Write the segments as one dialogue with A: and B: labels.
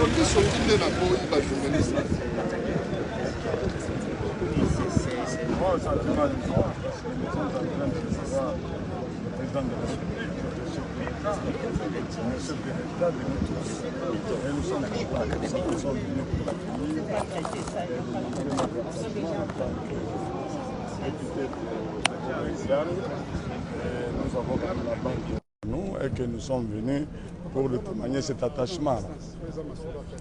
A: Moi, ça me va une joie parce que nous sommes en train de recevoir le président de la République, le chef de l'État de nous tous. Et nous sommes contents que nous sommes venus pour l'accueillir. Nous avons la banque nous et que nous sommes venus pour le témoigner cet attachement.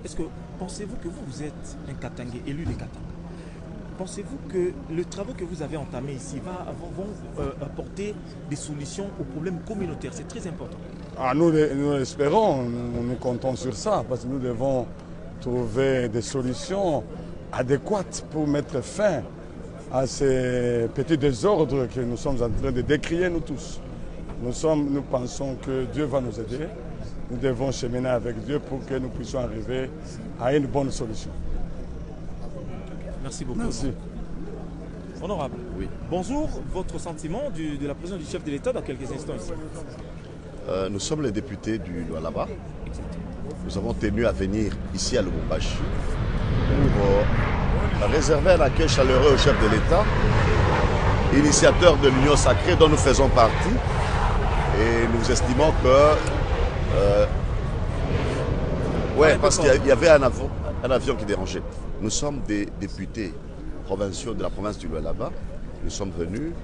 B: Est-ce que pensez-vous que vous êtes un Katangais, élu des Katanga? Pensez-vous que le travail que vous avez entamé ici vont apporter des solutions aux problèmes communautaires? C'est très important.
A: Ah, nous l'espérons, nous comptons sur ça, parce que nous devons trouver des solutions adéquates pour mettre fin à ces petits désordres que nous sommes en train de décrier, nous tous. Nous pensons que Dieu va nous aider. Nous devons cheminer avec Dieu pour que nous puissions arriver à une bonne solution.
B: Merci beaucoup.
A: Merci.
B: Honorable.
C: Oui.
B: Bonjour, votre sentiment de la présence du chef de l'État dans quelques instants ici?
C: Nous sommes les députés du Lualaba. Nous avons tenu à venir ici à Lubumbashi pour réserver un accueil chaleureux au chef de l'État, initiateur de l'Union sacrée dont nous faisons partie. Et nous estimons que... parce qu'il y avait un avion qui dérangeait. Nous sommes des députés provinciaux de la province du Lualaba. Nous sommes venus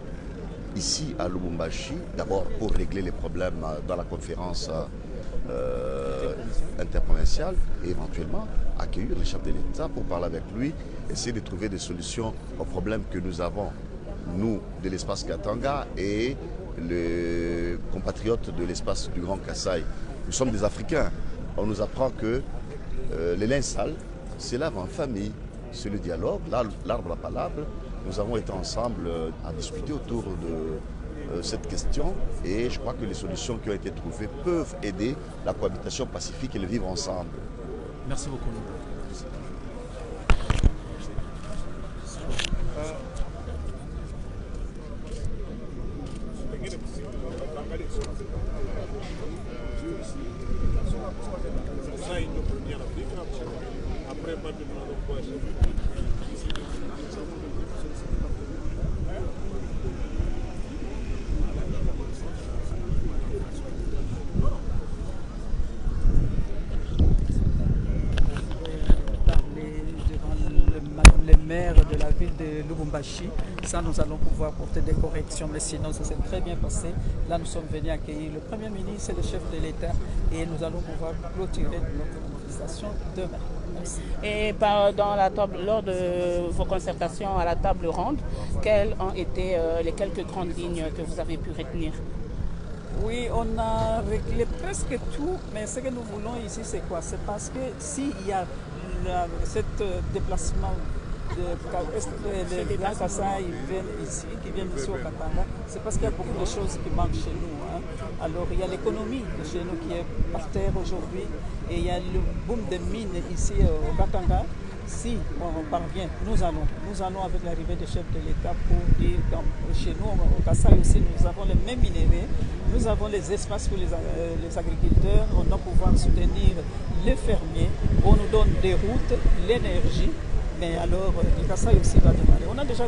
C: ici à Lubumbashi, d'abord pour régler les problèmes dans la conférence interprovinciale et éventuellement accueillir le chef de l'État pour parler avec lui, essayer de trouver des solutions aux problèmes que nous avons, nous, de l'espace Katanga et les compatriotes de l'espace du Grand Kasaï. Nous sommes des Africains. On nous apprend que les linges sales se lavent en famille. C'est le dialogue, l'arbre à palabre. Nous avons été ensemble à discuter autour de cette question et je crois que les solutions qui ont été trouvées peuvent aider la cohabitation pacifique et le vivre ensemble.
B: Merci beaucoup.
D: Maire de la ville de Lubumbashi. Ça, nous allons pouvoir porter des corrections, mais sinon, ça s'est très bien passé. Là, nous sommes venus accueillir le Premier ministre et le chef de l'État et nous allons pouvoir clôturer notre manifestation demain. Merci.
E: Et lors de vos concertations à la table ronde, quelles ont été les quelques grandes lignes que vous avez pu retenir?
D: Oui, on a réglé presque tout, mais ce que nous voulons ici, c'est quoi? C'est parce que s'il y a ce déplacement de Grand Kasaï qui viennent ici au Katanga, c'est parce qu'il y a beaucoup de choses qui manquent chez nous. Alors il y a l'économie chez nous qui est par terre aujourd'hui et il y a le boom de mines ici au Katanga. Si on parvient, nous allons avec l'arrivée des chefs de l'État pour dire que chez nous, au Kasaï aussi, nous avons les mêmes minéraux, nous avons les espaces pour les agriculteurs, on doit pouvoir soutenir les fermiers, on nous donne des routes, l'énergie. Mais alors, le Kasaï aussi va démarrer. On a déjà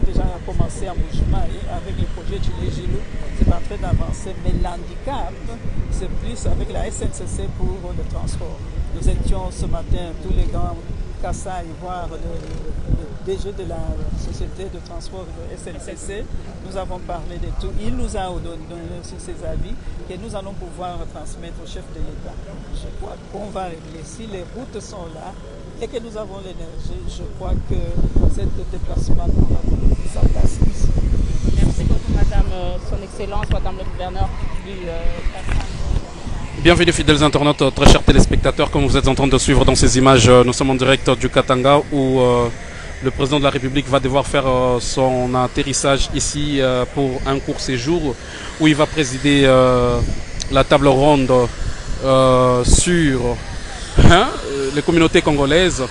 D: commencé en mouvement avec le projet Chile-Gilou, c'est en train d'avancer. Mais l'handicap, c'est plus avec la SNCC pour le transport. Nous étions ce matin, tous les grands Kasaï, voir le DG de la société de transport de SNCC. Nous avons parlé de tout. Il nous a donné sur ses avis que nous allons pouvoir transmettre au chef de l'État. Je crois qu'on va régler. Si les routes sont là, et que nous avons l'énergie, je crois que ce déplacement ça passe ici.
E: Merci beaucoup, Madame, Son Excellence, Madame le Gouverneur du
F: Bienvenue fidèles internautes, très chers téléspectateurs, comme vous êtes en train de suivre dans ces images, nous sommes en direct du Katanga où le président de la République va devoir faire son atterrissage ici pour un court séjour où il va présider la table ronde sur les communautés congolaises.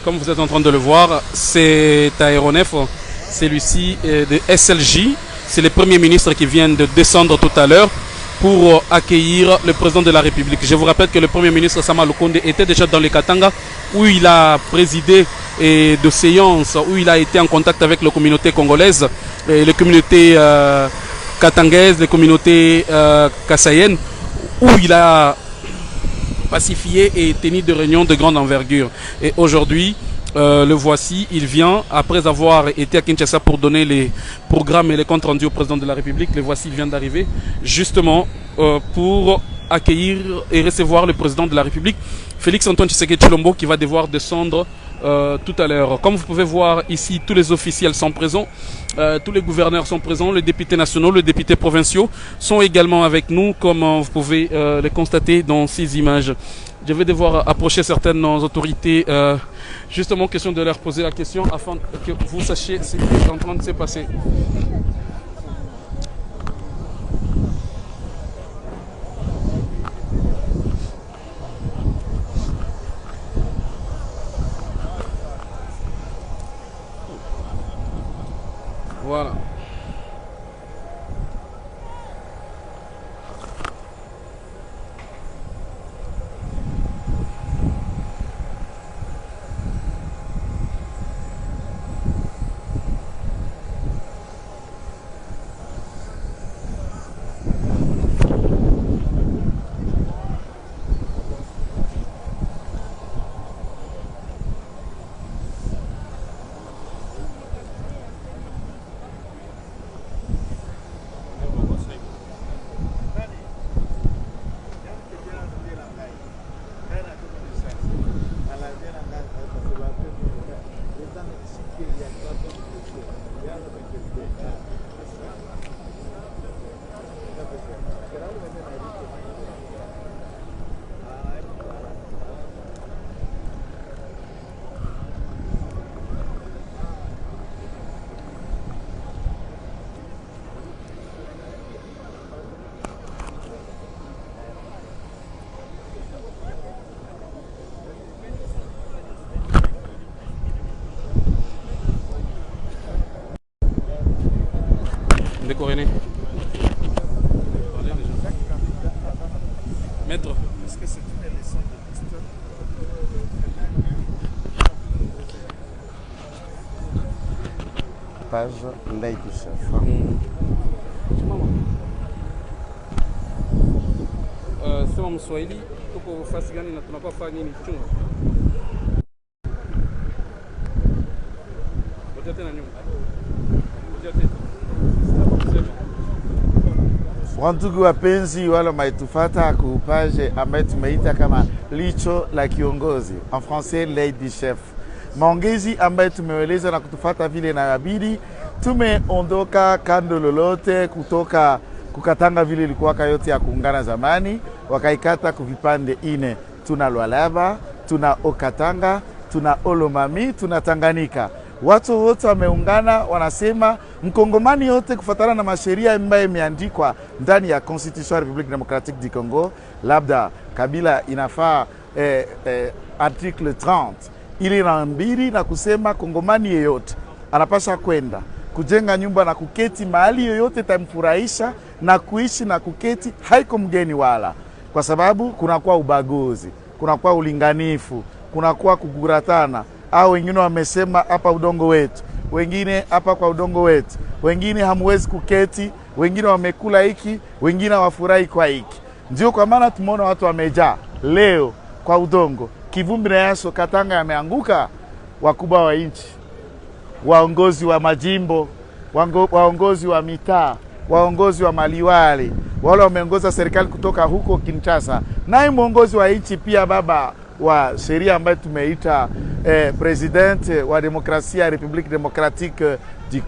F: Comme vous êtes en train de le voir, cet aéronef, celui-ci de SLJ, c'est les premiers ministres qui viennent de descendre tout à l'heure pour accueillir le président de la République. Je vous rappelle que le Premier ministre Sama Lukonde était déjà dans le Katanga où il a présidé de séances, où il a été en contact avec les communautés congolaises, les communautés katangaises, les communautés kassayennes, où il a pacifié et tenu des réunions de grande envergure. Et aujourd'hui, le voici, il vient, après avoir été à Kinshasa pour donner les programmes et les comptes rendus au président de la République, le voici, il vient d'arriver, justement pour accueillir et recevoir le président de la République, Félix Antoine Tshisekedi Tshilombo, qui va devoir descendre tout à l'heure. Comme vous pouvez voir ici, tous les officiels sont présents, tous les gouverneurs sont présents, les députés nationaux, les députés provinciaux sont également avec nous, comme vous pouvez le constater dans ces images. Je vais devoir approcher certaines autorités, justement question de leur poser la question afin que vous sachiez ce qui est en train de se passer. Voilà. Décoréné. Maître. Est-ce que c'est une leçon de l'histoire?
G: Page Lady Chef.
F: Sema Mswahili tuko fasi gani na tunapaa fanya nini chunga? Ngoja tena nyuma. Ngoja tena.
G: Wandugu wapenzi wala maitufata ku page ambayo tumeita kama licho la kiongozi, en français Lady Chef. Maongezi ambayo tumeweleza na kutufata vile na yabidi, tumeondoka kando lolote kutoka kukatanga vile ilikuwa yote ya kuungana zamani, wakaikata kuvipande ine. Tuna Lualaba, tuna Okatanga, tuna Olomami, tuna Tanganyika. Watu wote wameungana, wanasema mkongomani yote kufatana na masheria ambayo imeandikwa ndani ya Constitution ya République Démocratique du Congo, labda Kabila inafaa article 30 ili naambiri na kusema kongomani yeyote anapasha kwenda kujenga nyumba na kuketi mahali yoyote tamfurahisha na kuishi na kuketi, haiko mgeni wala, kwa sababu kunakuwa ubaguzi, kunakuwa ulinganifu, kunakuwa kuguratana. Au wengine wamesema hapa udongo wetu, wengine hapa kwa udongo wetu, wengine hamwezi kuketi, wengine wamekula hiki, wengine wafurahi kwa hiki. Ndio kwa maana tumeona watu wamejaa leo kwa udongo. Kivumbi na yaso Katanga yameanguka. Wakubwa wa nchi, waongozi wa majimbo, waongozi wa mitaa, waongozi wa maliwali, wale wameongoza serikali kutoka huko Kinshasa, naye mwongozi wa nchi pia baba wa sheria ambaye tumeita president wa demokrasia République démocratique du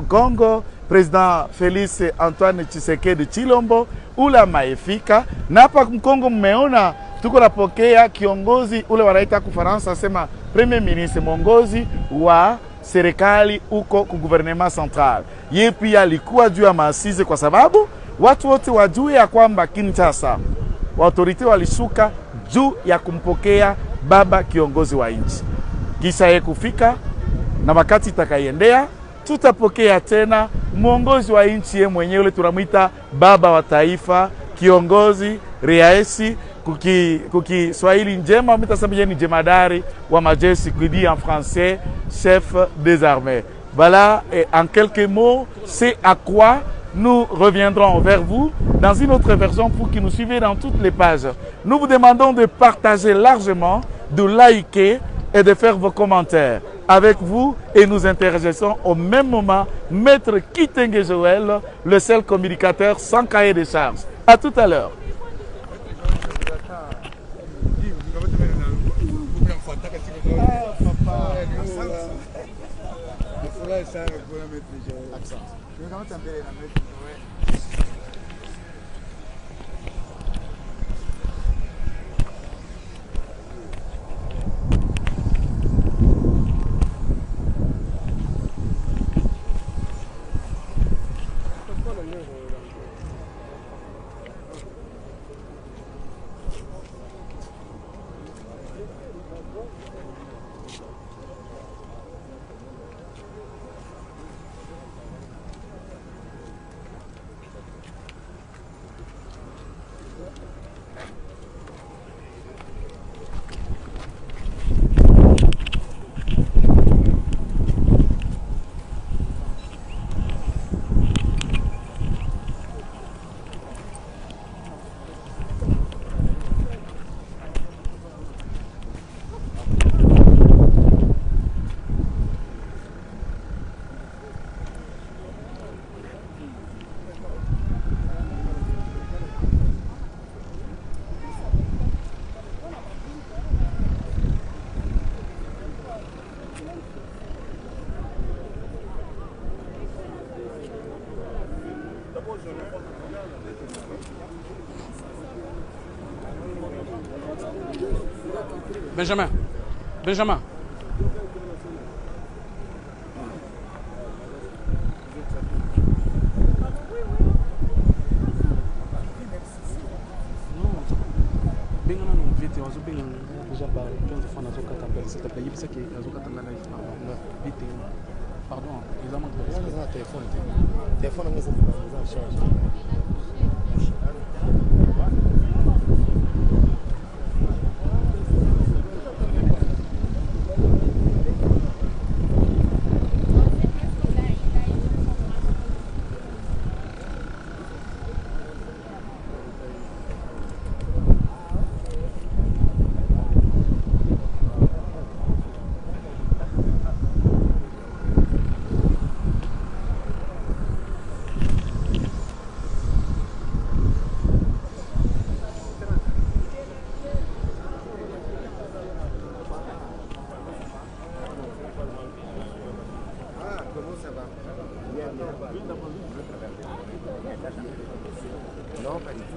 G: Congo, President Félix Antoine Tshisekedi Tshilombo, ula maefika. Na hapa Mkongo mmeona tuko napokea kiongozi ule wanaita kufaransa sema premier ministre, mwongozi wa serikali uko ku gouvernement central. Yeye pia alikuwa juu ya maasize kwa sababu watu wote wajue ya kwamba Kinshasa autorite walishuka juu ya kumpokea baba kiongozi wa nchi. Kisha yeye kufika na wakati itakaiendea, tutapokea tena mwongozi wa nchi yeye mwenyewe, ule tunamuita baba wa taifa, kiongozi riaisi kuki Swahili njema mitasema ni jemadari wa majeshi qui dit en français chef des armées. Voilà, et en quelques mots, c'est à quoi nous reviendrons vers vous dans une autre version pour que nous suiviez dans toutes les pages. Nous vous demandons de partager largement, de liker et de faire vos commentaires avec vous et nous interagissons au même moment. Maître Kitenge Joël, le seul communicateur sans cahier de charges. À tout à l'heure.
F: Benjamin. Benjamin.
B: Pardon,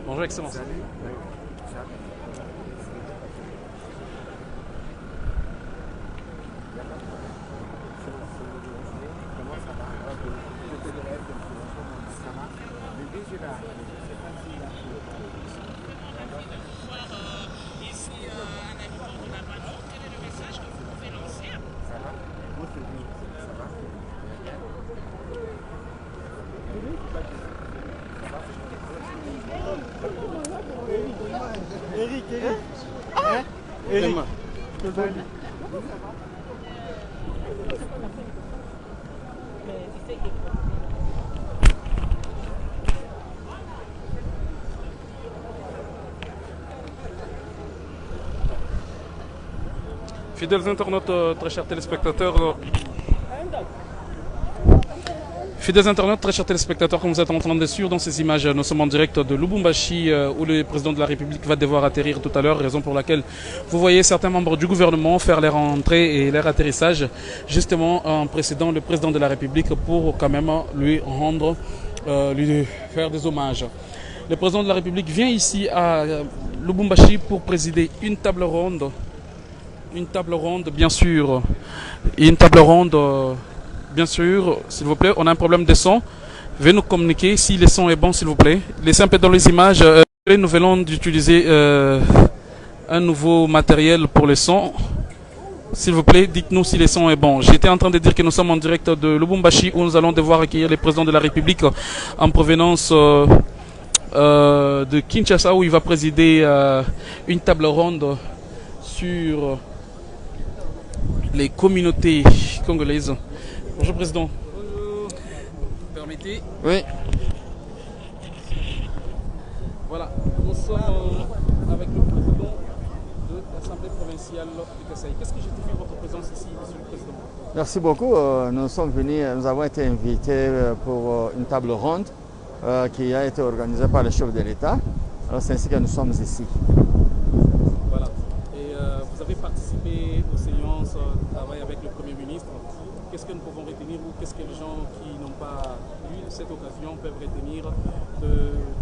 F: Bonjour, Excellence. Fidèles internautes, très chers téléspectateurs, très chers téléspectateurs, comme vous êtes en train de suivre dans ces images, nous sommes en direct de Lubumbashi où le président de la République va devoir atterrir tout à l'heure, raison pour laquelle vous voyez certains membres du gouvernement faire leur entrée et leur atterrissage, justement en précédant le président de la République pour quand même lui rendre, lui faire des hommages. Le président de la République vient ici à Lubumbashi pour présider une table ronde. Une table ronde, bien sûr. Une table ronde, bien sûr, s'il vous plaît. On a un problème de son. Veuillez nous communiquer si le son est bon, s'il vous plaît. Laissez un peu dans les images. Nous venons d'utiliser un nouveau matériel pour le son. S'il vous plaît, dites-nous si le son est bon. J'étais en train de dire que nous sommes en direct de Lubumbashi où nous allons devoir accueillir le président de la République en provenance de Kinshasa où il va présider une table ronde sur les communautés congolaises. Bonjour Président. Bonjour. Permettez.
H: Oui.
F: Voilà, nous sommes avec le président de l'Assemblée provinciale du Kasaï. Qu'est-ce qui justifie votre présence ici, Monsieur le Président?
H: Merci beaucoup. Nous avons été invités pour une table ronde qui a été organisée par le chef de l'État. Alors c'est ainsi que nous sommes ici.
F: Voilà. Et vous avez participé aux séances de travail avec le Premier ministre. Qu'est-ce que nous pouvons retenir ou qu'est-ce que les gens qui n'ont pas eu cette occasion peuvent retenir de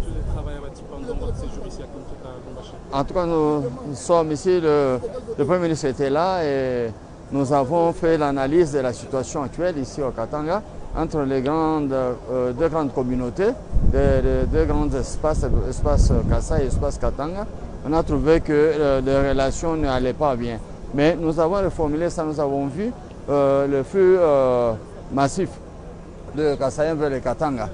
F: tout le travail abattu pendant votre séjour ici à Lubumbashi?
H: En tout cas, nous sommes ici, le Premier ministre était là et nous avons fait l'analyse de la situation actuelle ici au Katanga entre les deux grandes communautés, deux grands espaces Kasaï et espace Katanga. On a trouvé que les relations n'allaient pas bien. Mais nous avons reformulé ça, nous avons vu le flux massif de Kasaïen vers le Katanga.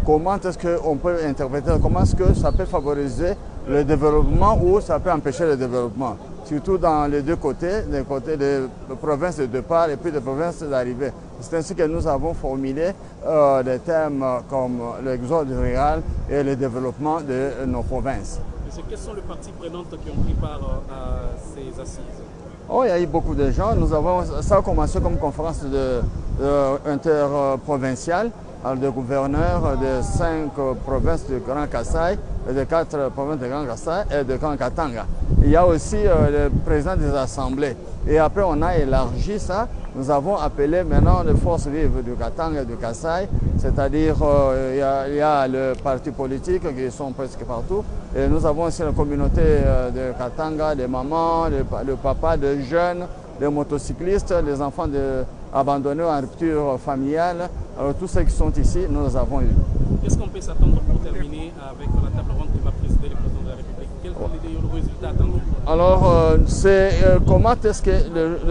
H: Comment est-ce qu'on peut interpréter, comment est-ce que ça peut favoriser le développement ou ça peut empêcher le développement, surtout dans les deux côtés des provinces de départ et puis des provinces d'arrivée. C'est ainsi que nous avons formulé des thèmes comme l'exode rural et le développement de nos provinces.
F: Monsieur, quelles sont les parties prenantes qui ont pris part à ces assises?
H: Oh, il y a eu beaucoup de gens. Ça a commencé comme conférence interprovinciale de gouverneurs de 5 provinces du Grand Kasaï, de 4 provinces de Grand Kasaï et de Grand Katanga. Il y a aussi le président des assemblées. Et après, on a élargi ça. Nous avons appelé maintenant les forces vives du Katanga et du Kasaï, c'est-à-dire il y a le parti politique qui sont presque partout. Et nous avons aussi la communauté de Katanga, des mamans, le papa, des jeunes, des motocyclistes, les enfants abandonnés en rupture familiale. Alors, tous ceux qui sont ici, nous les avons eus.
F: Qu'est-ce qu'on peut s'attendre pour terminer avec la table ronde qui va présider le président de la République? Quels sont les résultats attendus?
H: Alors, c'est comment est-ce que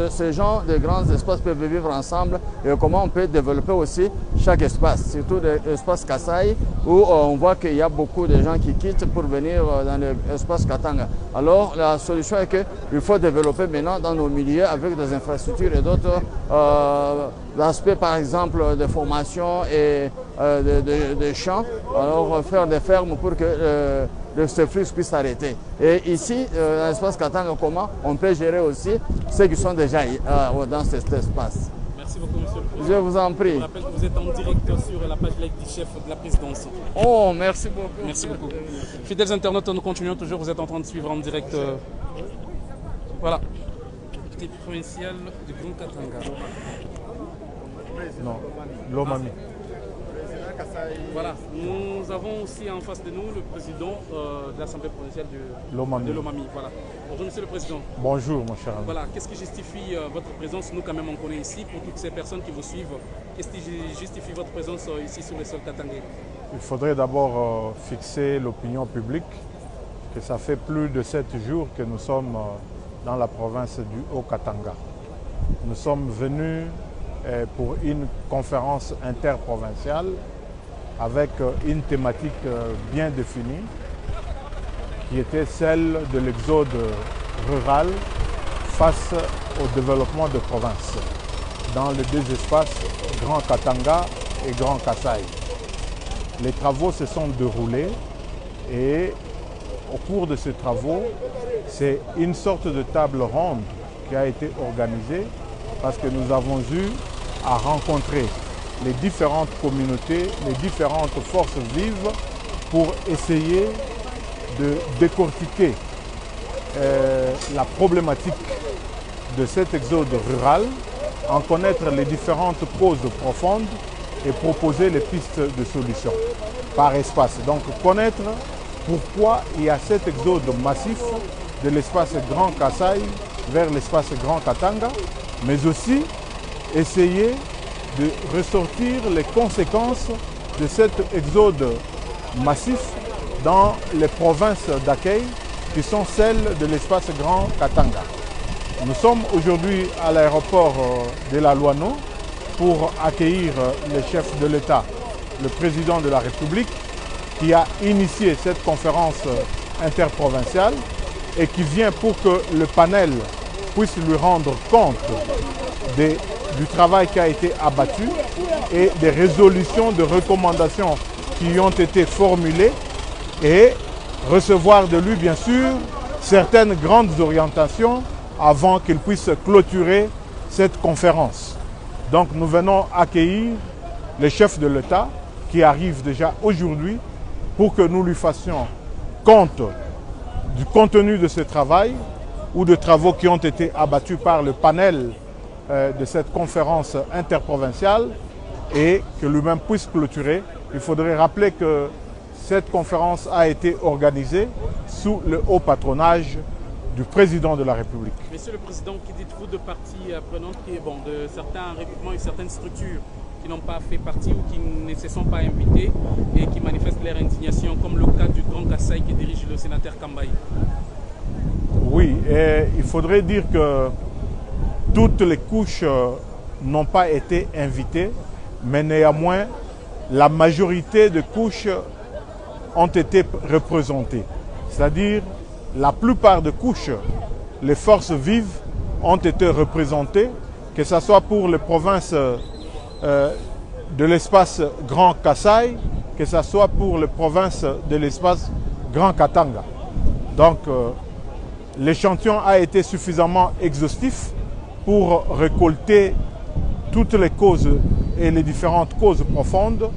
H: ces gens de grands espaces peuvent vivre ensemble et comment on peut développer aussi chaque espace, surtout l'espace Kasaï où on voit qu'il y a beaucoup de gens qui quittent pour venir dans l'espace Katanga. Alors, la solution est qu'il faut développer maintenant dans nos milieux avec des infrastructures et d'autres aspects, par exemple, de formation et de champs. Alors, faire des fermes pour que ce flux puisse s'arrêter. Et ici, dans l'espace Katanga, comment on peut gérer aussi ceux qui sont déjà dans cet espace.
F: Merci beaucoup, Monsieur le Président.
H: Je vous en prie.
F: Je vous rappelle que vous êtes en direct sur la page live du chef de la présidence.
H: Oh, merci beaucoup.
F: Merci beaucoup. Fidèles internautes, nous continuons toujours. Vous êtes en train de suivre en direct. Voilà. Petit provincial du Grand Katanga.
I: Non, Lomami.
F: Voilà, nous avons aussi en face de nous le président de l'Assemblée provinciale de Lomami. Voilà. Bonjour Monsieur le Président.
I: Bonjour mon cher ami.
F: Voilà, qu'est-ce qui justifie votre présence? Nous quand même on connaît ici, pour toutes ces personnes qui vous suivent, qu'est-ce qui justifie votre présence ici sur le sol katangais?
I: Il faudrait d'abord fixer l'opinion publique que ça fait plus de 7 jours que nous sommes dans la province du Haut-Katanga. Nous sommes venus pour une conférence interprovinciale avec une thématique bien définie qui était celle de l'exode rural face au développement de province dans les deux espaces Grand Katanga et Grand Kasaï. Les travaux se sont déroulés et au cours de ces travaux, c'est une sorte de table ronde qui a été organisée parce que nous avons eu à rencontrer les différentes communautés, les différentes forces vives pour essayer de décortiquer la problématique de cet exode rural, en connaître les différentes causes profondes et proposer les pistes de solutions par espace. Donc connaître pourquoi il y a cet exode massif de l'espace Grand Kasaï vers l'espace Grand Katanga, mais aussi essayer de ressortir les conséquences de cet exode massif dans les provinces d'accueil qui sont celles de l'espace Grand Katanga. Nous sommes aujourd'hui à l'aéroport de la Louano pour accueillir le chef de l'État, le président de la République, qui a initié cette conférence interprovinciale et qui vient pour que le panel puisse lui rendre compte du travail qui a été abattu et des résolutions de recommandations qui ont été formulées et recevoir de lui, bien sûr, certaines grandes orientations avant qu'il puisse clôturer cette conférence. Donc nous venons accueillir les chefs de l'État qui arrivent déjà aujourd'hui pour que nous lui fassions compte du contenu de ce travail ou de travaux qui ont été abattus par le panel de cette conférence interprovinciale et que lui-même puisse clôturer. Il faudrait rappeler que cette conférence a été organisée sous le haut patronage du président de la République.
F: Monsieur le Président, qui dites-vous de parties prenantes, de certains regroupements et certaines structures qui n'ont pas fait partie ou qui ne se sont pas invités et qui manifestent leur indignation, comme le cas du Grand Kassai qui dirige le sénateur Kambaï?
I: Oui, et il faudrait dire que toutes les couches n'ont pas été invitées, mais néanmoins, la majorité de couches ont été représentées. C'est-à-dire, la plupart de couches, les forces vives ont été représentées, que ce soit pour les provinces de l'espace Grand Kassai, que ce soit pour les provinces de l'espace Grand Katanga. Donc, l'échantillon a été suffisamment exhaustif pour récolter toutes les causes et les différentes causes profondes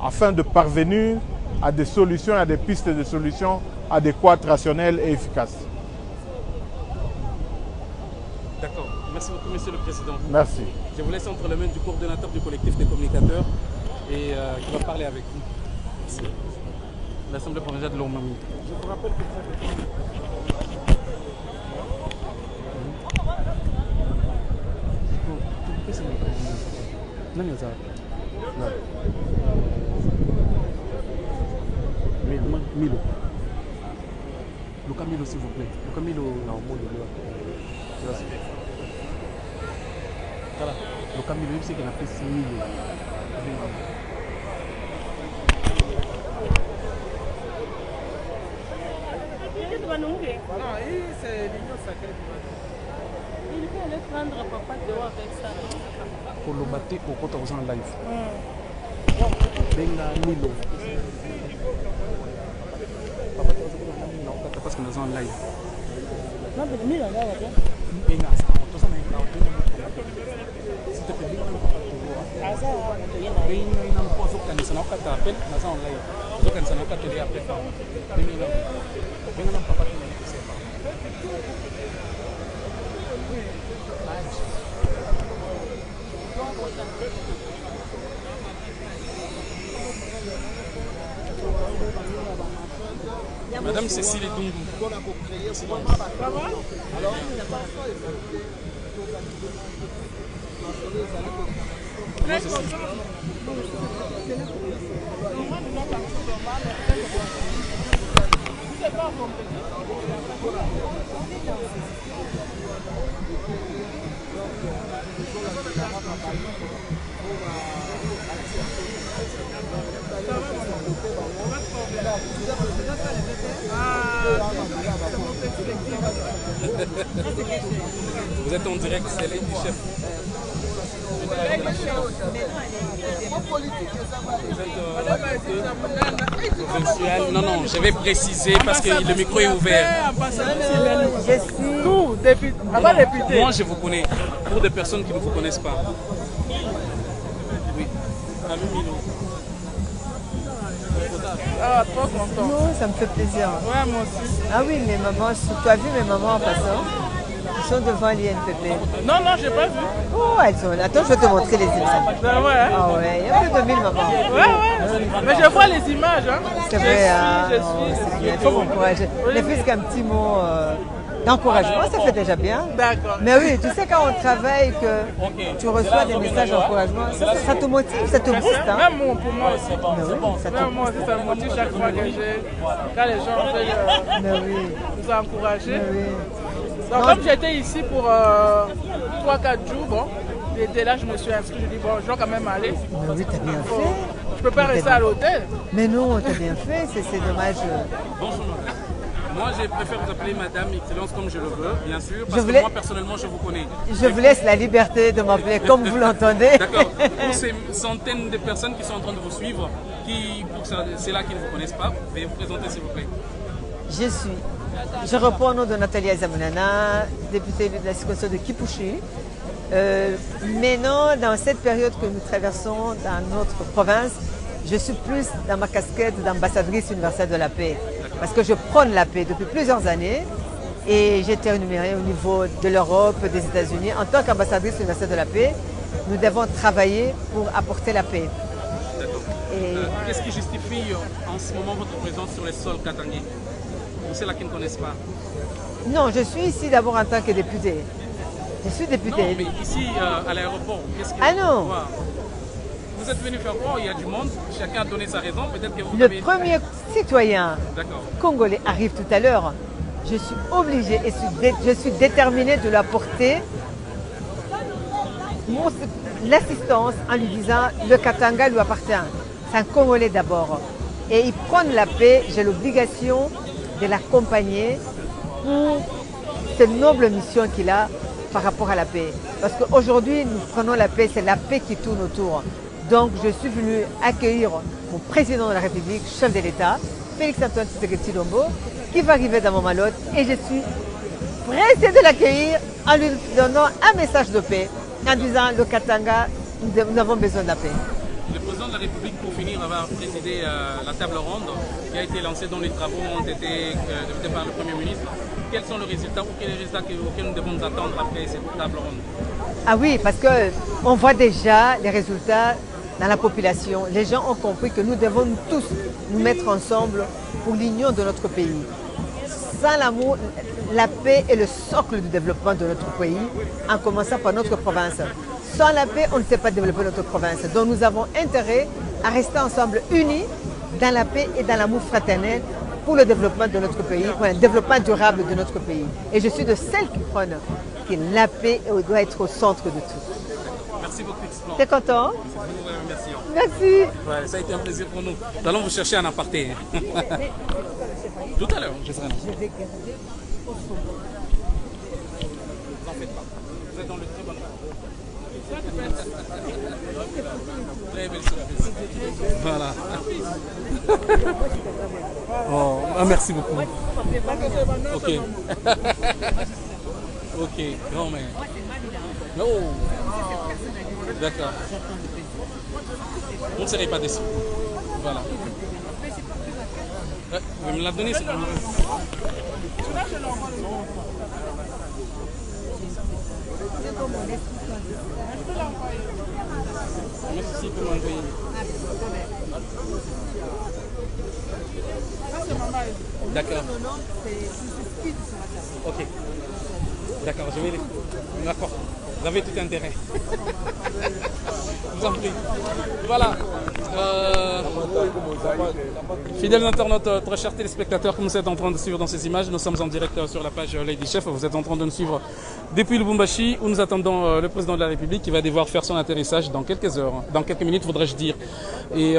I: afin de parvenir à des solutions, à des pistes de solutions adéquates, rationnelles et efficaces.
F: D'accord. Merci beaucoup, Monsieur le Président.
I: Merci.
F: Je vous laisse entre les mains du coordonnateur du collectif des communicateurs et qui va parler avec vous. Merci. L'Assemblée provinciale de Lomami. Je vous rappelle que Milo. Luca Milo, s'il vous plaît. Luca Milo. Non, voilà. Luca Milo, c'est qu'il a fait 6 Milo.
E: Non, c'est l'union sacrée. Il peut aller prendre papa dehors avec ça.
F: Pour le battre au côté aux en live. Benga Milo. Parce que nous sommes en live.
E: Non, mais Milo, là, va bien.
F: Benga, ça va. Tout ça, mais il s'il te plaît, Benga,
E: Ah, ça,
F: il y a un point sur le canal, on t'appelle, nous sommes en live. Sur le canal, on t'appelle après. Benga, Benga, papa, tu m'as dit que c'est pas. Madame Cécile Dungu. Vous êtes en direct, c'est l'aide du chef. Non, non, je vais préciser parce que le micro est ouvert.
J: Je suis tout, député.
F: Moi, je vous connais. Pour des personnes qui ne vous connaissent pas. Oui. Allô, Milo.
J: Ah, trop content.
K: Non, ça me fait plaisir.
J: Ouais, moi aussi.
K: Ah oui, mes mamans, tu as vu mes mamans en passant? Ils sont devant l'INPP.
J: Non, non, j'ai pas vu.
K: Oh, elles sont là. Attends, je vais te montrer les images.
J: Ben ouais.
K: Ah ouais, il y a plus de 1000 mamans.
J: Ouais, ouais. Mais je vois les images. Hein.
K: C'est vrai,
J: je suis.
K: Il faut m'encourager. Ne fût-ce qu'un petit mot d'encouragement, ça fait déjà bien.
J: D'accord.
K: Mais oui, tu sais, quand on travaille, que tu reçois des messages d'encouragement, ça te motive, ça te booste. Hein.
J: Même pour moi aussi. Même moi aussi, ça me motive chaque fois que quand les gens veulent nous encourager. Donc, comme j'étais ici pour 3-4 jours, bon, j'étais là, je me suis inscrit, je dis bon, je dois quand même aller.
K: Mais oui, t'as bien fait.
J: peux pas rester à l'hôtel.
K: Mais non, t'as bien fait, c'est dommage.
F: Bonjour. Moi, je préfère vous appeler Madame Excellence comme je le veux, bien sûr, parce que moi, personnellement, je vous connais.
K: Je vous laisse la liberté de m'appeler comme vous l'entendez.
F: D'accord. Pour ces centaines de personnes qui sont en train de vous suivre, pour ceux-là qui ne vous connaissent pas, veuillez vous présenter, s'il vous plaît.
K: Je reprends au nom de Nathalie Azamunana, députée de la circonscription de Kipushi. Maintenant, dans cette période que nous traversons dans notre province, je suis plus dans ma casquette d'ambassadrice universelle de la paix. Parce que je prône la paix depuis plusieurs années et j'ai été rémunérée au niveau de l'Europe, des États-Unis. En tant qu'ambassadrice universelle de la paix, nous devons travailler pour apporter la paix.
F: Qu'est-ce qui justifie en ce moment votre présence sur les sols katangais? Pour ceux-là qui ne connaissent pas.
K: Non, je suis ici d'abord en tant que députée. Je suis députée.
F: Non, mais ici à l'aéroport, qu'est-ce que
K: non.
F: Vous êtes venu faire quoi? Il y a du monde, chacun a donné sa raison, peut-être que vous
K: Le premier citoyen congolais arrive tout à l'heure. Je suis obligée et je suis déterminée de lui apporter l'assistance en lui disant le Katanga lui appartient. C'est un Congolais d'abord. Et il prend la paix, j'ai l'obligation de l'accompagner pour cette noble mission qu'il a par rapport à la paix. Parce qu'aujourd'hui, nous prenons la paix, c'est la paix qui tourne autour. Donc, je suis venue accueillir mon président de la République, chef de l'État, Félix-Antoine Tshisekedi Tshilombo, qui va arriver dans mon malotte. Et je suis pressée de l'accueillir en lui donnant un message de paix, en disant le Katanga, nous avons besoin de la paix.
F: Le président de la République, pour finir, va présider la table ronde qui a été lancée, dont les travaux ont été débutés par le Premier ministre. Quels sont les résultats ou quels résultats auxquels nous devons nous attendre après cette table ronde?
K: Ah oui, parce qu'on voit déjà les résultats dans la population. Les gens ont compris que nous devons tous nous mettre ensemble pour l'union de notre pays. Sans l'amour, la paix est le socle du développement de notre pays, en commençant par notre province. Sans la paix, on ne sait pas développer notre province. Donc nous avons intérêt à rester ensemble unis dans la paix et dans l'amour fraternel pour le développement de notre pays, pour un développement durable de notre pays. Et je suis de celles qui prônent que la paix doit être au centre de tout.
F: Merci beaucoup.
K: T'es content?
F: Merci.
K: Merci.
F: Ouais, ça a été un plaisir pour nous. Nous allons vous chercher un aparté. Tout à l'heure, je serai là.
K: Je vais garder au fond.
F: N'en faites pas. Vous êtes dans le très bon très belle surprise. Voilà. Oh, merci beaucoup. Ok. Ok, non mais. Oh. D'accord. On ne serait pas déçu. Voilà. Vous me la donnez, c'est pas mal. Merci pour m'envoyer. D'accord. Ok. D'accord, je vais les... D'accord. Vous avez tout intérêt. Je vous en prie. Voilà. Fidèles internautes, très chers téléspectateurs que vous êtes en train de suivre dans ces images, nous sommes en direct sur la page Lady Chef. Vous êtes en train de nous suivre depuis Lubumbashi où nous attendons le président de la République qui va devoir faire son atterrissage dans quelques heures, dans quelques minutes voudrais-je dire. Et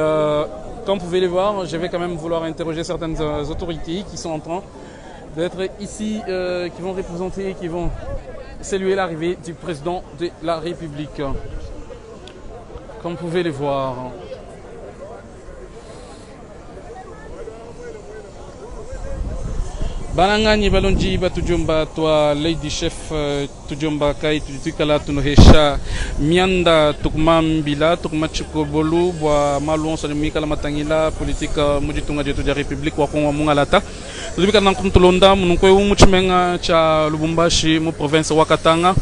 F: comme vous pouvez le voir, je vais quand même vouloir interroger certaines autorités qui sont en train d'être ici, qui vont représenter, qui vont saluer l'arrivée du président de la République. Comme vous pouvez le voir. Balangani balonji batujumba twa Lady Chef tujumba kai tutikala tunohesha mianda tukmambila tukmachikobolu bwa maluon salimika matangila politika mujitunga jetu ja République wa Kongo mungalata tubika nankuntulonda munukwe umuchimenga cha Lubumbashi mu province wa Katanga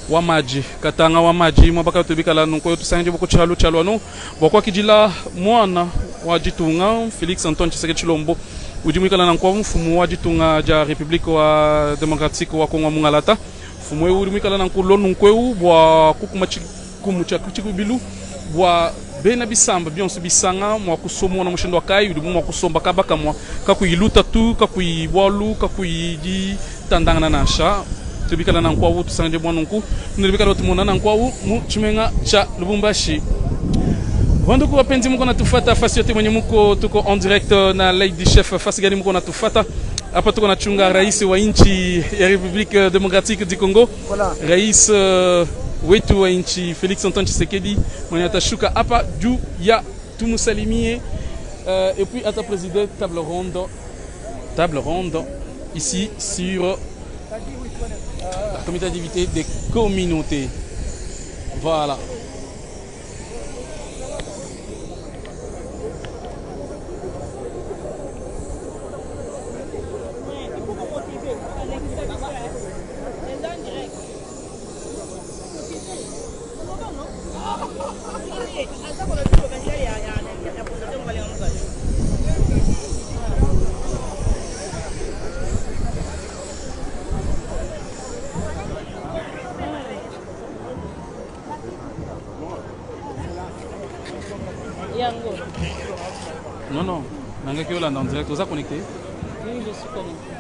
F: wa maji Katanga wa maji mwabaka tubika la nukwe tusanje boko chalo chalo no bokwa kijila mwana wa jitunga Félix Antoine Tshisekedi Tshilombo ujimwikala na kwa mfumu wa jitunga ja République wa Démocratique wa Kongo mungalata mfumu we ujimwikala na nkulonu nkweu bwa kukumucha kuchikubilu bwa bena bisamba byonse bisanga mwa kusomwa na mushindo kai udimu mwa kusomba kabaka mwa kakuiluta tu kakuibwalu kakuiji tandanga na nasha tubikala na kwa wutu sanje mwanunku nilibikala tumonana na kwa mu chimenga cha Lubumbashi. Wanduku wapenzi mko natufata fasi yote mwenye mko tuko en direct na Lady Chef fasi gani mko natufata hapa tuko nachunga rais wa nchi ya République démocratique du Congo. Voilà. Rais wetu wa nchi Félix Antoine Tshisekedi mwenye atashuka hapa juu ya tumusalimie et puis ata président table ronde ici sur la comité d'activité des communautés. Voilà. Non, non. Nanga Hollande en direct. Vous êtes connecté?
E: Oui, je suis connecté.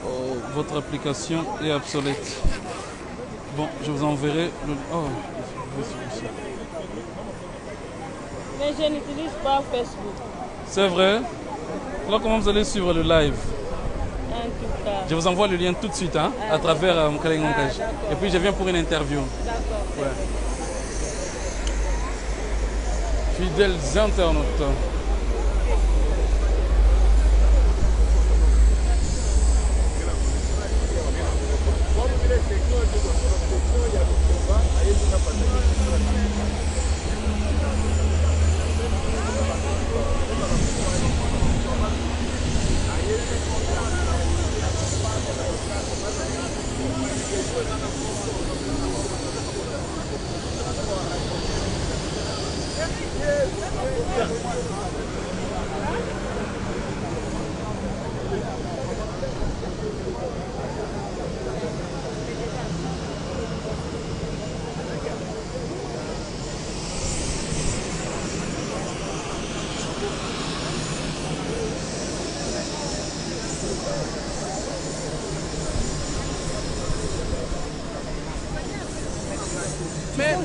F: Oh, votre application est obsolète. Bon, je vous enverrai le... Oh,
E: mais je n'utilise pas Facebook.
F: C'est vrai? Alors comment vous allez suivre le live?
E: En tout cas.
F: Je vous envoie le lien tout de suite, hein, à travers mon collègue Montage. Et puis je viens pour une interview.
E: D'accord.
F: Ouais. Fidèles internautes.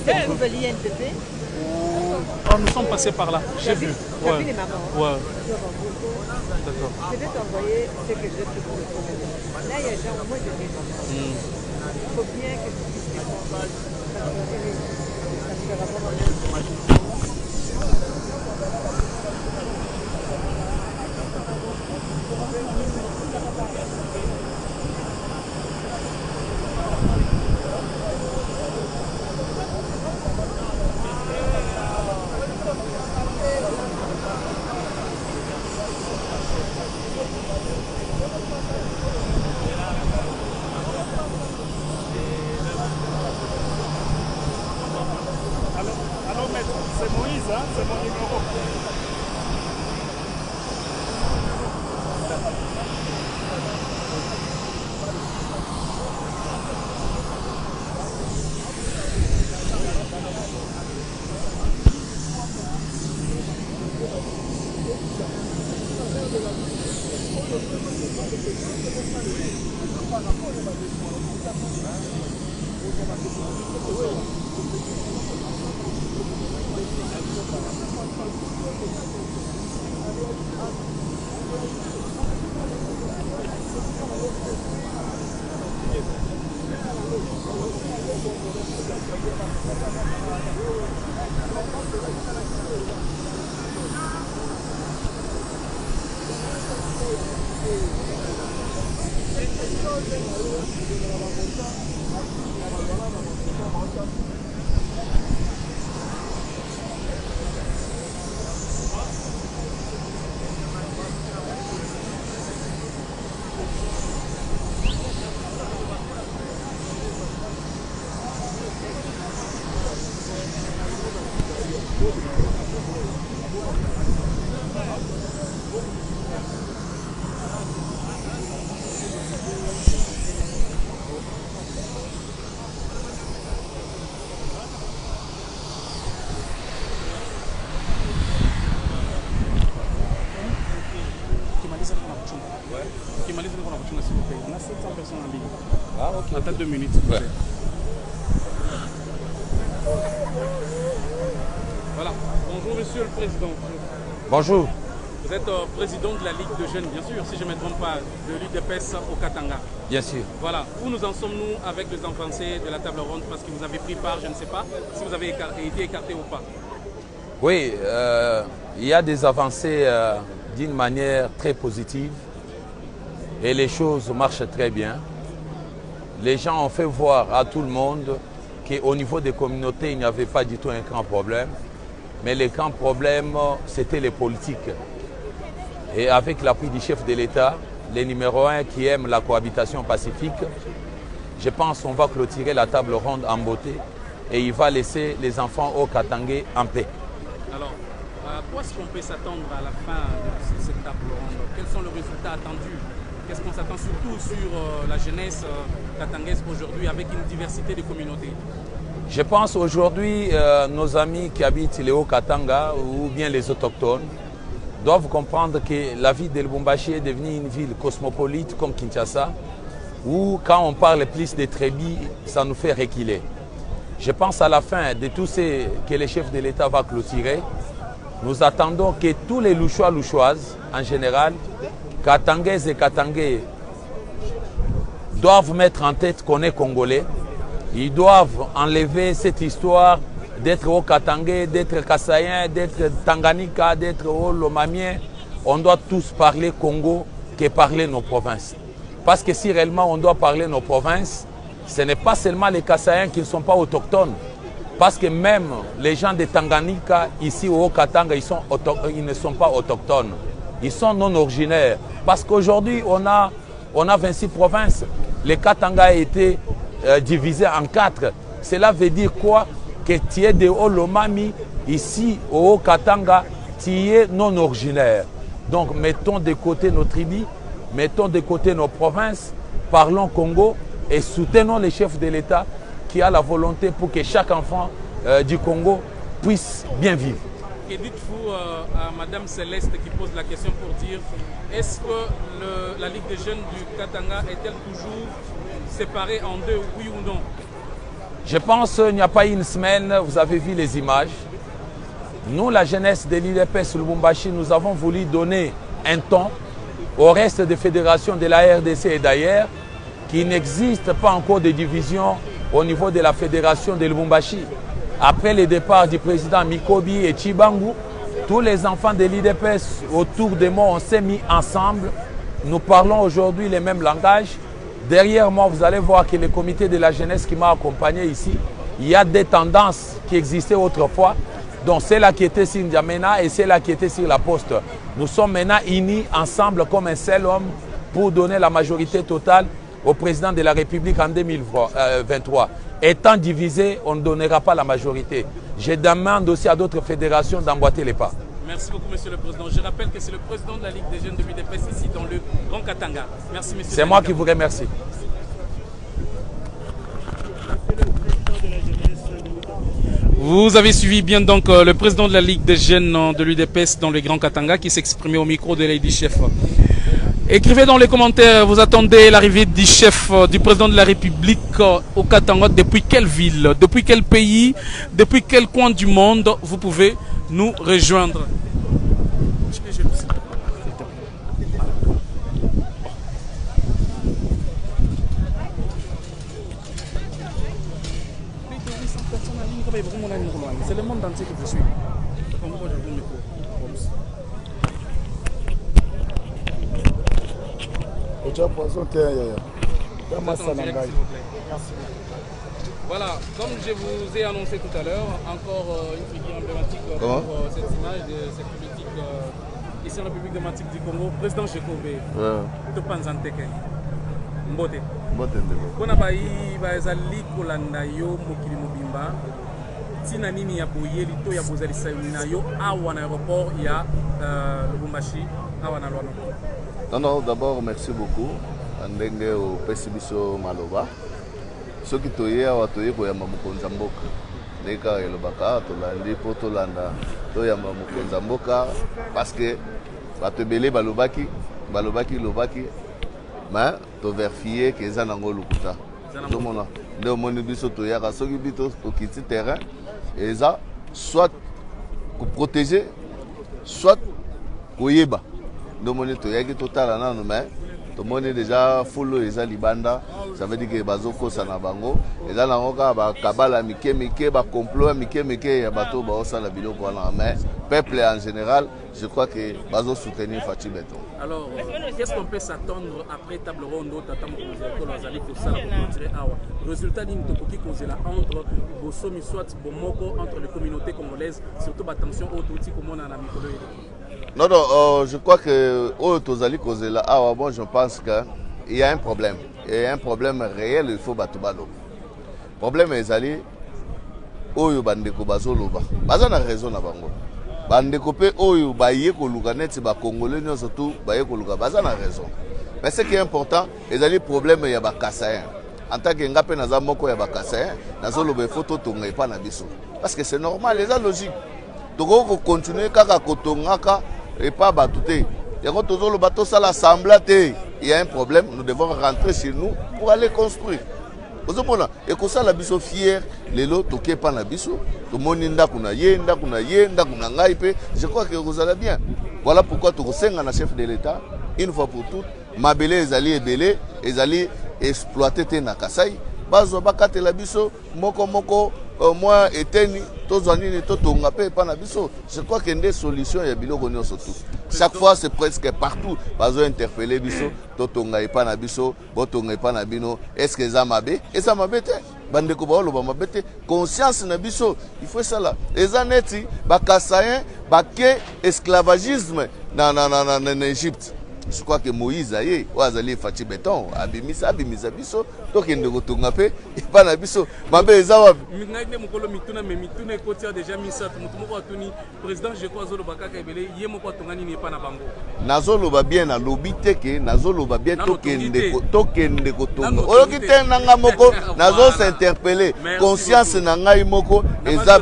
K: Vous trouve l'INPP?
F: Oh, nous sommes passés par là, j'ai vu.
K: Ouais. Les mamans, hein?
F: Ouais. D'accord.
K: Je vais t'envoyer ce que je te trouve. Là, il y a genre moins de maisons. Il faut bien que tu puisses répondre. Ça me fera pas.
L: C'est Moïse, hein, c'est mon numéro.
B: a 700 personnes en ligne.
F: Ah, ok.
B: Attends 2 minutes, s'il vous plaît. Voilà. Bonjour, monsieur le président.
M: Bonjour.
B: Vous êtes président de la Ligue de jeunes, bien sûr, si je ne me trompe pas, de l'UDPS au Katanga.
M: Bien sûr.
B: Voilà. Où nous en sommes-nous avec les avancées de la table ronde? Parce que vous avez pris part, je ne sais pas si vous avez été écarté ou pas.
M: Oui, il y a des avancées d'une manière très positive et les choses marchent très bien. Les gens ont fait voir à tout le monde qu'au niveau des communautés, il n'y avait pas du tout un grand problème. Mais le grand problème, c'était les politiques. Et avec l'appui du chef de l'État, le numéro 1 qui aime la cohabitation pacifique, je pense qu'on va clôturer la table ronde en beauté et il va laisser les enfants au Katanga en paix.
B: Alors, à quoi est-ce qu'on peut s'attendre à la fin de cette table ronde? Quels sont les résultats attendus? Qu'est-ce qu'on s'attend surtout sur la jeunesse katangaise aujourd'hui avec une diversité de communautés?
M: Je pense aujourd'hui, nos amis qui habitent les Hauts-Katanga ou bien les autochtones doivent comprendre que la ville de Lubumbashi est devenue une ville cosmopolite comme Kinshasa, où quand on parle plus de tribus, ça nous fait reculer. Je pense à la fin de tout ce que le chef de l'État va clôturer, nous attendons que tous les Louchois, Louchoises en général, Katangaises et Katangais, doivent mettre en tête qu'on est Congolais. Ils doivent enlever cette histoire d'être au Katanga, d'être Kassaïen, d'être Tanganyika, d'être au Lomamien. On doit tous parler Congo que parler nos provinces. Parce que si réellement on doit parler nos provinces, ce n'est pas seulement les Kassaïens qui ne sont pas autochtones. Parce que même les gens de Tanganyika, ici au Haut-Katanga, ils ne sont pas autochtones. Ils sont non originaires. Parce qu'aujourd'hui, on a 26 provinces. Le Katanga a été divisé en 4. Cela veut dire quoi? Que tu es de Olomami, ici au Haut-Katanga, tu es non originaire. Donc mettons de côté nos tribus, mettons de côté nos provinces, parlons Congo et soutenons les chefs de l'État qui a la volonté pour que chaque enfant du Congo puisse bien vivre.
B: Et dites-vous à Madame Céleste qui pose la question pour dire, est-ce que la Ligue des jeunes du Katanga est-elle toujours séparée en deux, oui ou non?
M: Je pense qu'il n'y a pas une semaine, vous avez vu les images. Nous, la jeunesse de l'UDPS Lubumbashi, nous avons voulu donner un ton au reste des fédérations de la RDC et d'ailleurs, qu'il n'existe pas encore de division au niveau de la fédération de Lubumbashi. Après le départ du président Mikobi et Chibangu, tous les enfants de l'UDPS autour de moi, on s'est mis ensemble. Nous parlons aujourd'hui le même langage. Derrière moi, vous allez voir que le comité de la jeunesse qui m'a accompagné ici, il y a des tendances qui existaient autrefois. Donc celle-là qui était sur N'Djamena et celle-là qui était sur la Poste. Nous sommes maintenant unis ensemble comme un seul homme pour donner la majorité totale au président de la République en 2023. Étant divisé, on ne donnera pas la majorité. Je demande aussi à d'autres fédérations d'emboîter les pas.
B: Merci beaucoup, Monsieur le Président. Je rappelle que c'est le président de la Ligue des jeunes de l'UDPS ici dans le Grand Katanga. Merci, Monsieur.
M: C'est moi qui vous remercie.
F: Vous avez suivi bien donc le président de la Ligue des jeunes de l'UDPS dans le Grand Katanga qui s'exprimait au micro de Lady Chef. Écrivez dans les commentaires, vous attendez l'arrivée du chef, du président de la République au Katanga. Depuis quelle ville, depuis quel pays, depuis quel coin du monde vous pouvez nous rejoindre?
B: C'est le monde entier que je suis. Voilà, comme je vous ai annoncé tout à l'heure, encore une figure emblématique pour cette image de cette politique ici en République démocratique du Congo, président Chekove. Topanzanteke. Mbote. Kona bai bazali kolanda yo mokili mobimba. Tina nini ya boyeli to ya bozalisa na yo awa na aéroport ya Lubumbashi awa na Lwana.
C: Non, d'abord merci beaucoup. Andenge au Pesibiso Maloba. Ce qui toye awa toye koyamba mokonza mboka. Ndeka elobaka tolandi po tolanda toyamba mokonza mboka parce que bato ebele balobaki mais to vérifier que eza nango lukuta ozomona nde omoni biso toyaka soki bito tokiti terrain eza soit koprotéger soit koyeba nde omoni toyaki totala nano mais tomoni déjà fulu eza libanda ça veut dire que bazokosa na bango eza nango kaka bakabala mike mike bacomplot mike mike ya bato baosala biloko wana mais peuple en général je crois que bazosoutenir Faci Beton.
F: Alors qu'est-ce qu'on peut s'attendre après table ronde tata mokonzi azali kosala kokontinue awa résultat nini tokoki kozela entre bosomi soit bomoko entre les communautés congolaises surtout batension oyo touti komona na mikolo eleki?
C: Non, non, je crois que bon, je pense qu'il y a un problème. Il y a un problème réel, il faut battre le problème est allé oyo bandeko bazoloba. Baza na raison na bango. Bandeko pe oyo baye ko luka net ba congolais surtout baye ko luka baza na raison. Mais ce qui est important, les allé problème ya ba kasayen. En tant que ngape na za moko ya ba kasayen, na zoloba photo tonga pa na biso. Parce que c'est normal, les a logique. Donc on continuer kaka kotongaka et pas batouté. Il y a un problème, nous devons rentrer chez nous pour aller construire. Et comme ça, la biso fière, les lots, toqué pas la biso, tout le monde je crois que vous allez bien. Voilà pourquoi tu ressentis un chef de l'État, une fois pour toutes, ma belle est allée exploiter tes nakasai, bazo bakate la biso, moko. Moi, eteni, tozanini, totonga pe pa na biso. Je crois qu'il y a des solutions, il y a des solutions surtout. Chaque fois, c'est presque partout. Bazo interpeller biso, totonga pa na biso, botonga pa na bino. Est-ce que ça m'a bé? Et ça m'a bêté. Bandeko baolo ba m'a bêté. Conscience na biso, il faut ça là. Les aneti, bakasayen, baké esclavagisme en Égypte. Je crois que Moïse aye, Ouazali Faci Beton, abimisa biso, tokende kotonga pe, pas na biso. Mabe ezawa.
F: Mingaide mukolo mituna me mituna kotia déjà misat mutumo ko tuni président je crois zolo bakaka ebele yemo ko tongani ne pa na bango.
C: Nazolo ba bien na lobité ke nazolo ba bien tokende kotonga. Oyoki te nanga moko nazo s'interpeller. Conscience na ngai moko eza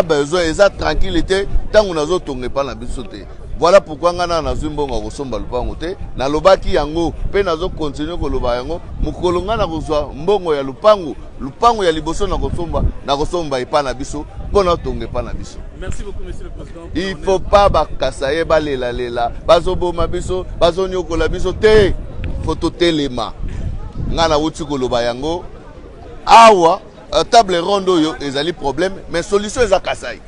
C: besoin eza tranquillité tango nazo tonga pa na biso te. Voilà pourquoi ngana na zumbonga kosomba lupango te na lobaki yango pe nazo continuer ko loba yango mukolo ngana kozwa mbongo ya lupango ya liboso na kosomba epa na biso pona tonge pa na biso.
F: Merci beaucoup monsieur le président.
C: Il faut pas bakasaye balela bazoboma biso bazonyokola biso te photo telema ngana wuti ko loba yango awa table ronde yo ezali problème mais solution eza kasai.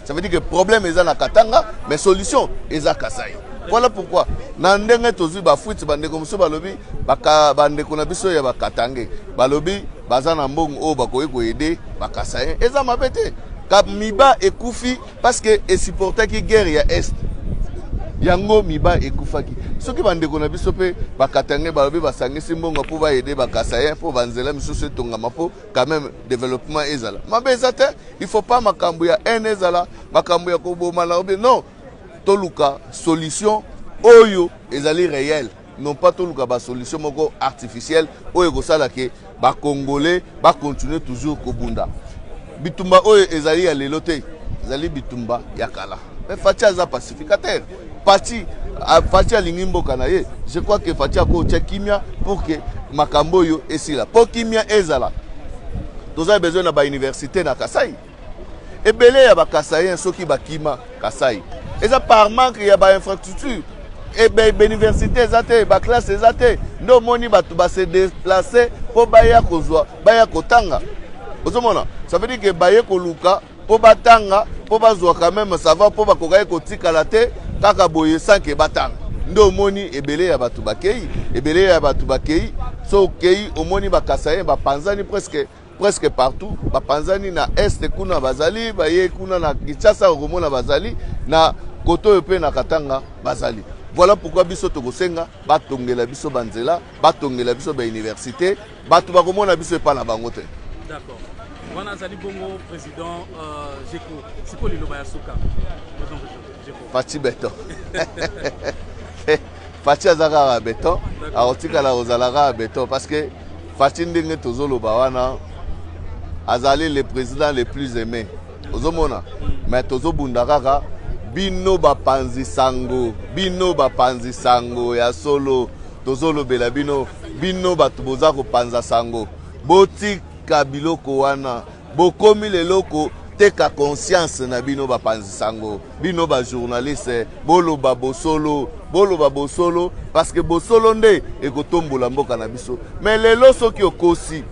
C: Ça veut dire que le problème est à Katanga, mais la solution est à Kasaï. Voilà pourquoi. Nandenge tozu ba fuite bande comme ça balobi bande ko na biso ya ba Katanga. Balobi bazana mbongo o bakoyi ko aider ba Kasaï. Eza mabete. Kap miba ekufi parce que e supporter ki guerre ya est. Yango miba ekufaki. Soki bande ko na biso pe ba Katanga balobi basangisi mbongo pour ba aider ba Kasaï pour banzela misusu tonga mapo quand même développement ezala. Mabezate il faut pas makambu ya ezala makambu ya koboma la obe non. Toluka solution oyo ezali réel non pas toluka ba solution moko artificielle oyo ko sala ke ba congolais ba continuer toujours kobunda bitumba oyo ezali ya lelote ezali bitumba ya kala mais Faci aza pacificateur Faci alingi mboka na ye je crois que Faci ko kimia pour que makambo yo esila po kimia ezala toza besoin na ba université na Kasai ebele ya ba Kasai soki bakima Kasai eza par manque ya ba infrastructure et ba université ezate ba classe ezate ndo moni batu ba se déplacer po baya kozwa baya kotanga ozomona ça veut dire que baye koluka po batanga po bazwa quand même ça va po bakoka kotikala te kaka boye sans que batanga ndo moni ebele ya batu bakei so kei omoni ba Kasai ba panzani presque partout ba panzani na est kuna bazali baye kuna na Kinshasa romona bazali na koto pe na Katanga bazali. Voilà pourquoi biso tokosenga batongela biso banzela batongela biso ba université batu bakomona biso pa na bango te.
F: D'accord. Wana azali bongo président Jeko siko liloba ya suka.
C: Faci Beton. Faci azaka beton aotika la ozalaka beton parce que Faci ndenge tozoloba wana azali le président le plus aimé ozomona mais tozobunda kaka bino bapanzi sango ya solo tozolobela bino bino bato boza kopanza sango botika biloko wana bokomi leloko teka conscience na bino bapanzi sango bino ba journaliste boloba bosolo parce que bosolo nde ekotombola mboka na biso mais lelo soki okosi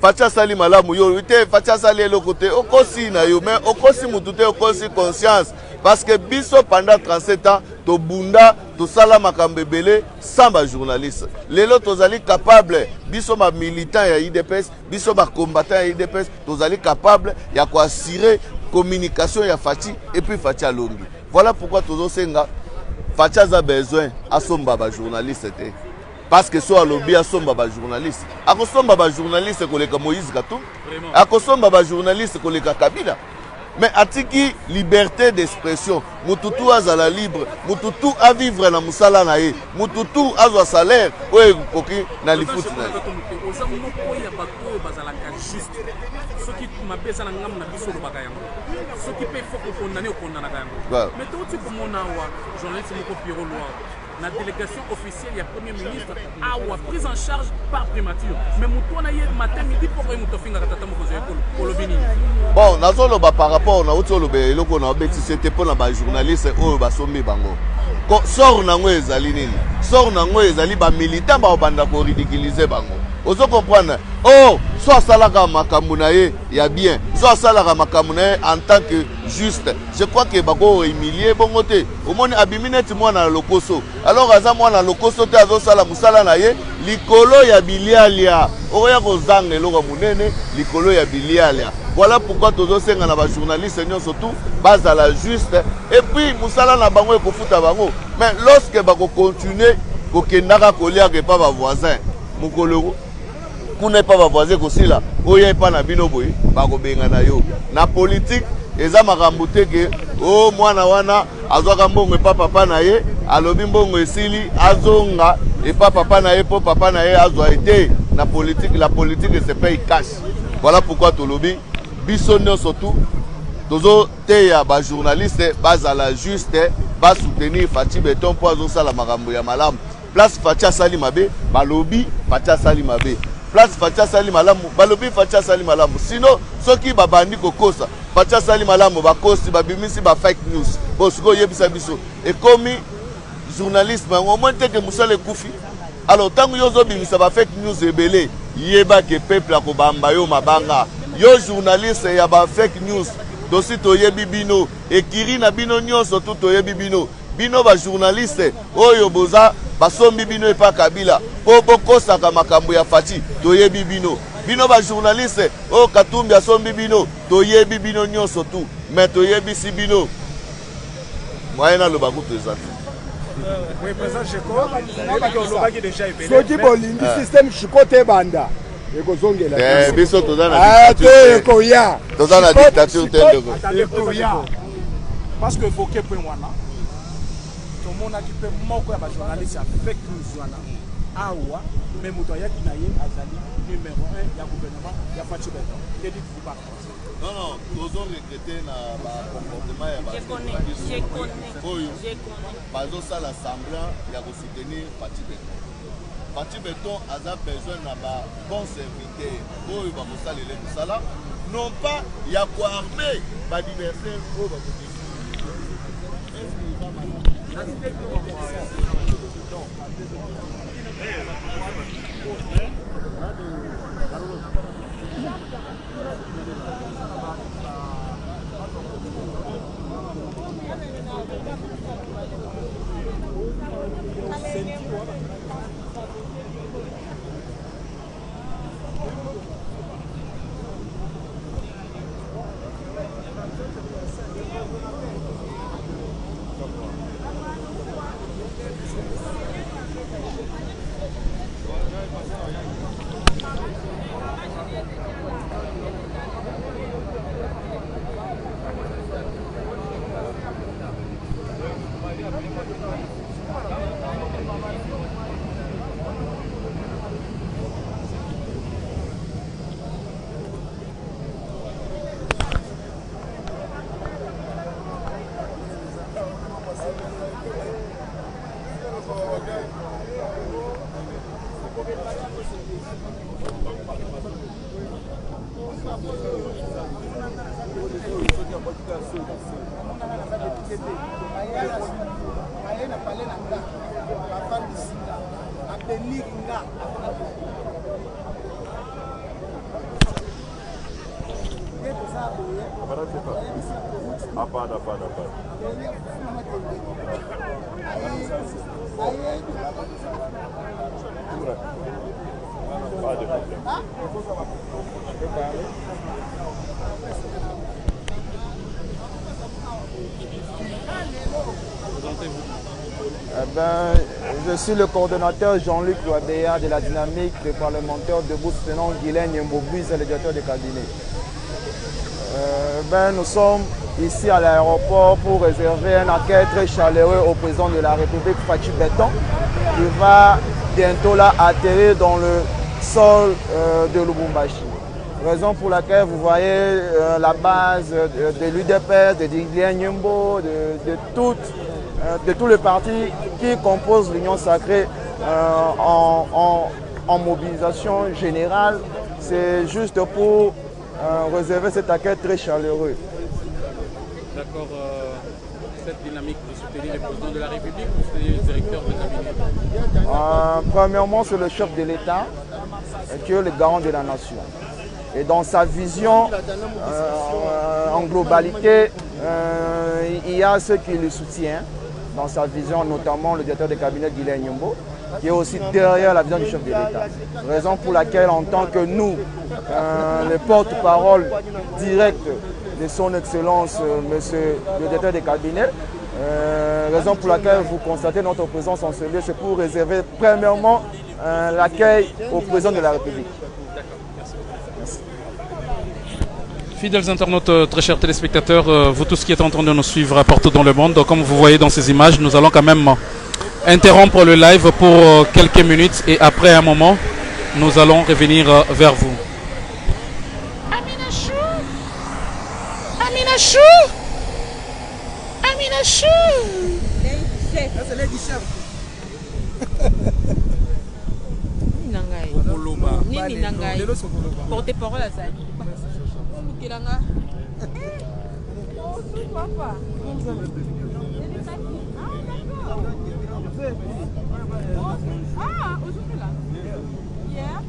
C: facha sali malamu yo te facha sali eloko te okosi na yo mais okosi mutu te okosi conscience parce que biso pendant 37 ans to bunda to sala makambo ebele sans ba journaliste lelo tozali capable biso ba militant ya IDPS biso ba combattant ya IDPS tozali capable ya ko assurer communication ya Fachi et puis Fachi alongi voilà pourquoi tozo senga Fachi a besoin asomba ba journaliste te parce que so alobi asomba ba journaliste akosomba ba journaliste koleka Moïse Katumbi akosomba ba journaliste koleka Kabila mais atiki liberté d'expression mututu azala libre mututu a vivre na musala na ye mututu azwa salaire oyo koki na lifuti na ye
F: la délégation officielle, il y a Premier ministre, a prise en charge par primature. Mais Moutouana hier matin, midi, pourquoi Moutoufinga pour le Bénin?
C: Bon, par rapport à c'était pour les journalistes ou les bango. Sort nango ezali nini? Sort nango ezali ba militant ba banda ko ridiculiser bango. Ozo comprendre? Oh, soit salaka makambo na ye ya bien, soit salaka makambo na ye en tant que juste. Je crois que bako humilier bongo te. Omoni abimineti mwana lokoso. Alors aza mwana lokoso te azo sala musala na ye likolo ya bilialia. Oya ko zanga eloko munene likolo ya bilialia. Voilà pourquoi tozo senga na ba journalistes nyonso tout bazala juste et puis musala na bango e ko futa bango. Mais lorsque bako continuer ko kendaka kolia ke pa ba voisin mukolo kuna pa ba voisin ko sila oya pa na bino boy bako benga na yo na politique eza makambo te ke o mwana wana azwaka mbongo epa papa na ye alobi mbongo esili azonga epa papa na ye po papa na ye azwa ete na politique la politique se paye cash. Voilà pourquoi tolobi biso surtout tozo teya ba journaliste bazala juste ba soutenir Fachi Beton po azo sala makambo ya malamu place Fachi sali mabe balobi Fachi sali mabe place Fachi sali malamu balobi Fachi sali malamu sinon soki babandi kokosa Fachi sali malamu bakosi babimisi ba fake news bosiko yebisa biso et comme journaliste au moins te que musale kufi alors tango yozo bimisa ba fake news ebele yeba ke peuple akobamba yo mabanga yo journaliste ya ba fake news dosi toyebi bino ekiri na bino nyonso tout toyebi bino bino ba journaliste oyo boza basombi bino epa Kabila po bokosaka makambo ya Fachi toyebi bino bino ba journaliste o Katumbi asombi bino toyebi bino nyonso tout mais toyebi si bino moyena lo bakuto ezati.
L: Oui, président Cheko, soki bolingi système Cheko te banda ekozongela
C: biso toza na dictature te
L: ekoya parce que foke point wana tomonaki mpe moko ya bajournaliste ya fake news wana awa me moto ayaki na ye azali numéro 1 ya gouvernement ya Fachi Beton ndedi kuba
C: non non tozo regretter na ba comportement ya ba oyo bazosala semblant ya kosoutenir Fachi Beton. Fachi Beton a besoin na ba bon serviteur oyo ba mosalele musala non pas ya ko armer ba diversaire oyo ba ko
N: Je suis le coordonnateur Jean-Luc Ouadéa de la dynamique des parlementaires debout soutenant Guylaine Mbobus, le directeur de cabinet. Nous sommes ici à l'aéroport pour réserver un accueil très chaleureux au président de la République, Fatou Béton, qui va bientôt là atterrir dans le sol de Lubumbashi. Raison pour laquelle vous voyez la base de l'UDPS, de Guylaine Mbo, de tous les partis qui composent l'Union sacrée en mobilisation générale. C'est juste pour réserver cet accueil très chaleureux.
F: D'accord, cette dynamique de soutenir le président de la République ou c'est le directeur de cabinet?
N: Premièrement, c'est le chef de l'État qui est le garant de la nation. Et dans sa vision en globalité, il y a ceux qui le soutiennent. Dans sa vision, notamment le directeur de cabinet Guylaine Nyombo, qui est aussi derrière la vision du chef de l'État. Raison pour laquelle, en tant que nous, les porte-parole directs de son Excellence, monsieur le directeur de cabinet, raison pour laquelle vous constatez notre présence en ce lieu, c'est pour réserver premièrement l'accueil au président de la République.
F: Fidèles internautes, très chers téléspectateurs, vous tous qui êtes en train de nous suivre partout dans le monde, comme vous voyez dans ces images, nous allons quand même interrompre le live pour quelques minutes et après un moment, nous allons revenir vers vous.
O: Aminachou, Aminachou, Aminachou.
L: C'est Lady Chef.
O: Nini nangai. Porte-parole à ça. Kiranga. Papa. Ah, aujourd'hui là. Hier.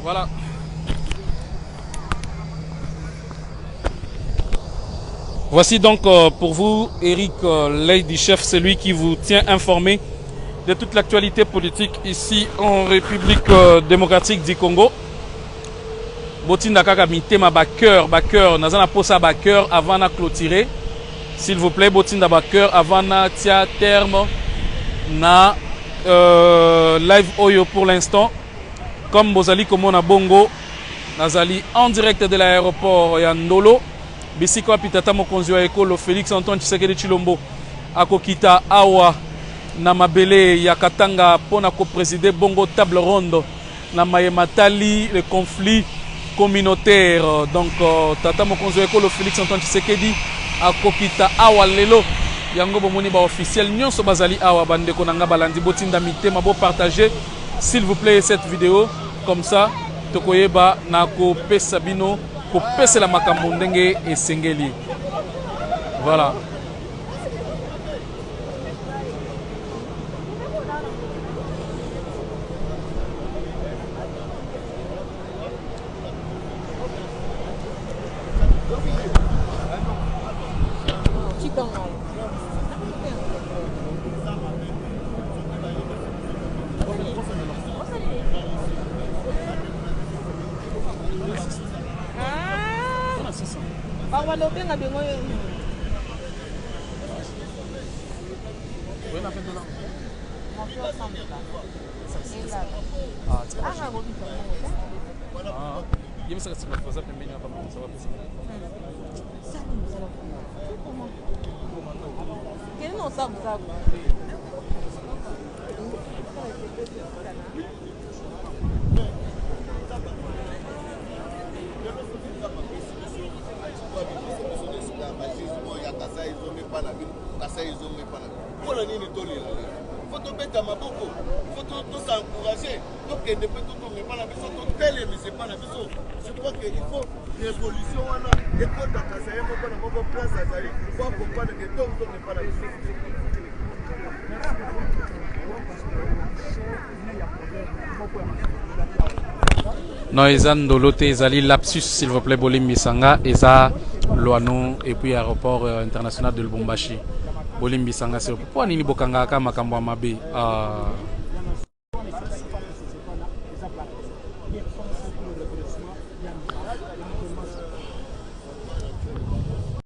F: Voilà. Voici donc pour vous Eric Lady Chef, celui qui vous tient informé de toute l'actualité politique ici en République démocratique du Congo. Botinda kaka mitema backer, nazana posa backer avant de clôturer. S'il vous plaît, Botinda backer avant de tia terme na live Oyo pour l'instant. Comme Bozali Komona Bongo, Nazali en direct de l'aéroport Yandolo. Bisiko Apitata Mokonzi wa Ekolo Félix Antoine Tshisekedi Tshilombo akokita awa na mabele ya Katanga pona ko présider Bongo table ronde na mayematali le conflit communautaire. Donc Tata Mokonzi wa Ekolo Félix Antoine Tshisekedi akokita awa lelo yango bomoni ba officiel nyonso bazali awa bandeko nanga balandi botinda mitema bo partager s'il vous plaît cette vidéo comme ça tokoyeba na ko pesa bino ko pesa la makambo ndenge esengeli. Voilà.
P: Je crois qu'il faut révolution et pour la place pour comprendre que tout n'est pas la
F: Non, Ezan Dolote, Ezali lapsus, s'il vous plaît, Bolim Bisanga, Eza Loano, et puis aéroport international de Lubumbashi. Bolim Bisanga, c'est pourquoi Nini Bokanga Kama Kambo Amabe.